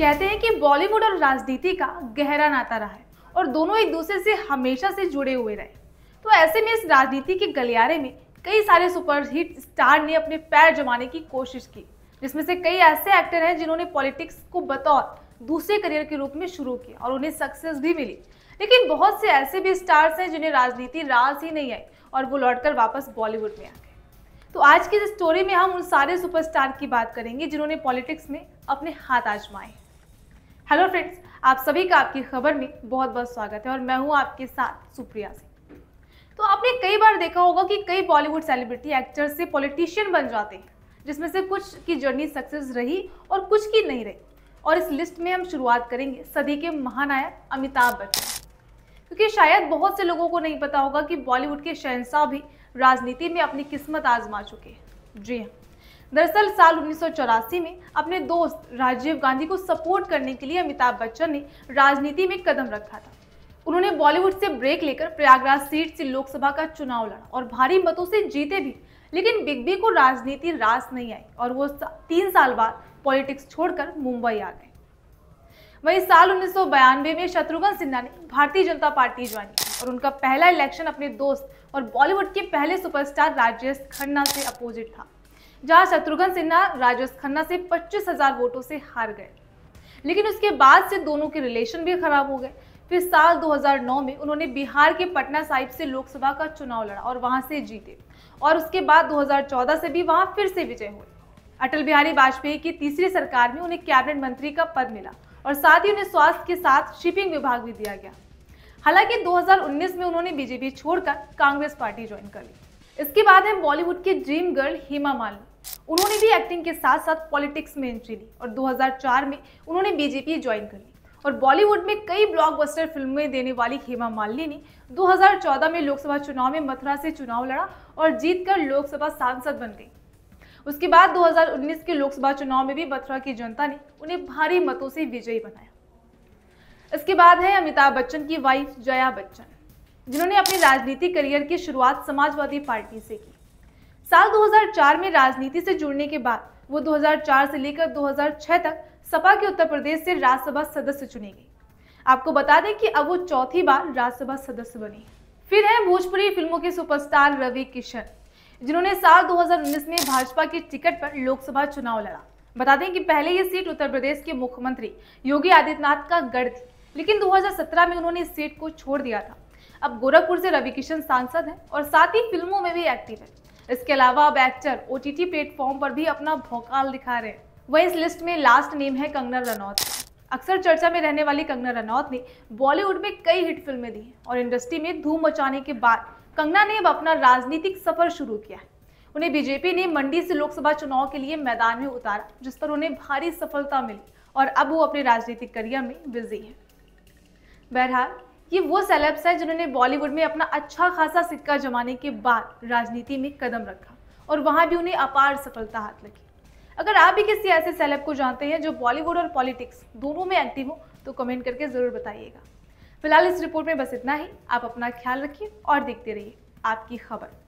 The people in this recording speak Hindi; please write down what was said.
कहते हैं कि बॉलीवुड और राजनीति का गहरा नाता रहा है और दोनों एक दूसरे से हमेशा से जुड़े हुए रहे। तो ऐसे में इस राजनीति के गलियारे में कई सारे सुपरहिट स्टार ने अपने पैर जमाने की कोशिश की, जिसमें से कई ऐसे एक्टर हैं जिन्होंने पॉलिटिक्स को बतौर दूसरे करियर के रूप में शुरू किया और उन्हें सक्सेस भी मिली। लेकिन बहुत से ऐसे भी स्टार्स हैं जिन्हें राजनीति रास ही नहीं आई और वो लौटकर वापस बॉलीवुड में आ गए। तो आज की इस स्टोरी में हम उन सारे सुपरस्टार की बात करेंगे जिन्होंने पॉलिटिक्स में अपने हाथ आजमाए। हेलो फ्रेंड्स, आप सभी का आपकी खबर में बहुत बहुत स्वागत है और मैं हूं आपके साथ सुप्रिया सिंह। तो आपने कई बार देखा होगा कि कई बॉलीवुड सेलिब्रिटी एक्टर्स से पॉलिटिशियन बन जाते हैं, जिसमें से कुछ की जर्नी सक्सेस रही और कुछ की नहीं रही। और इस लिस्ट में हम शुरुआत करेंगे सदी के महानायक अमिताभ बच्चन, क्योंकि शायद बहुत से लोगों को नहीं पता होगा कि बॉलीवुड के शहंशाह भी राजनीति में अपनी किस्मत आजमा चुके हैं। जी हाँ, दरअसल साल 1984 में अपने दोस्त राजीव गांधी को सपोर्ट करने के लिए अमिताभ बच्चन ने राजनीति में कदम रखा था। उन्होंने बॉलीवुड से ब्रेक लेकर प्रयागराज सीट से लोकसभा का चुनाव लड़ा और भारी मतों से जीते भी। लेकिन बिग बी को राजनीति रास नहीं आई और वो 3 साल बाद पॉलिटिक्स छोड़कर मुंबई आ गए। वहीं साल 1992 में शत्रुघ्न सिन्हा ने भारतीय जनता पार्टी ज्वाइन की और उनका पहला इलेक्शन अपने दोस्त और बॉलीवुड के पहले सुपरस्टार राजेश खन्ना से अपोजिट था, जहां शत्रुघ्न सिन्हा राजेश खन्ना से 25,000 वोटों से हार गए। लेकिन उसके बाद से दोनों के रिलेशन भी खराब हो गए। फिर साल 2009 में उन्होंने बिहार के पटना साहिब से लोकसभा का चुनाव लड़ा और वहां से जीते और उसके बाद 2014 से भी वहां फिर से विजय हुए। अटल बिहारी वाजपेयी की तीसरी सरकार में उन्हें कैबिनेट मंत्री का पद मिला और साथ ही उन्हें स्वास्थ्य के साथ शिपिंग विभाग भी दिया गया। हालांकि 2019 में उन्होंने बीजेपी छोड़कर कांग्रेस पार्टी ज्वाइन कर ली। इसके बाद है बॉलीवुड की ड्रीम गर्ल हेमा मालिनी। उन्होंने भी एक्टिंग के साथ साथ पॉलिटिक्स में एंट्री ली और 2004 में उन्होंने बीजेपी ज्वाइन कर ली और बॉलीवुड में कई ब्लॉकबस्टर फिल्में देने वाली हेमा मालिनी ने 2014 में लोकसभा चुनाव में मथुरा से चुनाव लड़ा और जीतकर लोकसभा सांसद बन गई। उसके बाद 2019 के लोकसभा चुनाव में भी मथुरा की जनता ने उन्हें भारी मतों से विजयी बनाया। इसके बाद है अमिताभ बच्चन की वाइफ जया बच्चन, जिन्होंने अपने राजनीतिक करियर की शुरुआत समाजवादी पार्टी से की। साल 2004 में राजनीति से जुड़ने के बाद वो 2004 से लेकर 2006 तक सपा के उत्तर प्रदेश से राज्यसभा सदस्य चुनी गई। आपको बता दें कि अब वो चौथी बार राज्यसभा सदस्य बनी। फिर है भोजपुरी फिल्मों के सुपरस्टार रवि किशन, जिन्होंने साल 2019 में भाजपा की टिकट पर लोकसभा चुनाव लड़ा। बता दें कि पहले ये सीट उत्तर प्रदेश के मुख्यमंत्री योगी आदित्यनाथ का गढ़ थी, लेकिन 2017 में उन्होंने इस सीट को छोड़ दिया था। अब गोरखपुर से रवि किशन सांसद हैं और साथ ही फिल्मों में भी एक्टिव है। इसके अलावा अब एक्टर OTT प्लेटफॉर्म पर भी अपना भौकाल दिखा रहे हैं। वहीं इस लिस्ट में लास्ट नेम है कंगना रनौत। अक्सर चर्चा में रहने वाली कंगना रनौत ने बॉलीवुड में कई हिट फिल्में दी हैं और इंडस्ट्री में धूम मचाने के बाद कंगना ने अब अपना राजनीतिक सफर शुरू किया है। उन्हें बीजेपी ने मंडी से लोकसभा चुनाव के लिए मैदान में उतारा, जिस पर उन्हें भारी सफलता मिली और अब वो अपने राजनीतिक करियर में बिजी है। बहरहाल ये वो सेलेब्स है जिन्होंने बॉलीवुड में अपना अच्छा खासा सिक्का जमाने के बाद राजनीति में कदम रखा और वहां भी उन्हें अपार सफलता हाथ लगी। अगर आप भी किसी ऐसे सेलेब को जानते हैं जो बॉलीवुड और पॉलिटिक्स दोनों में एक्टिव हो तो कमेंट करके जरूर बताइएगा। फिलहाल इस रिपोर्ट में बस इतना ही। आप अपना ख्याल रखिए और देखते रहिए आपकी खबर।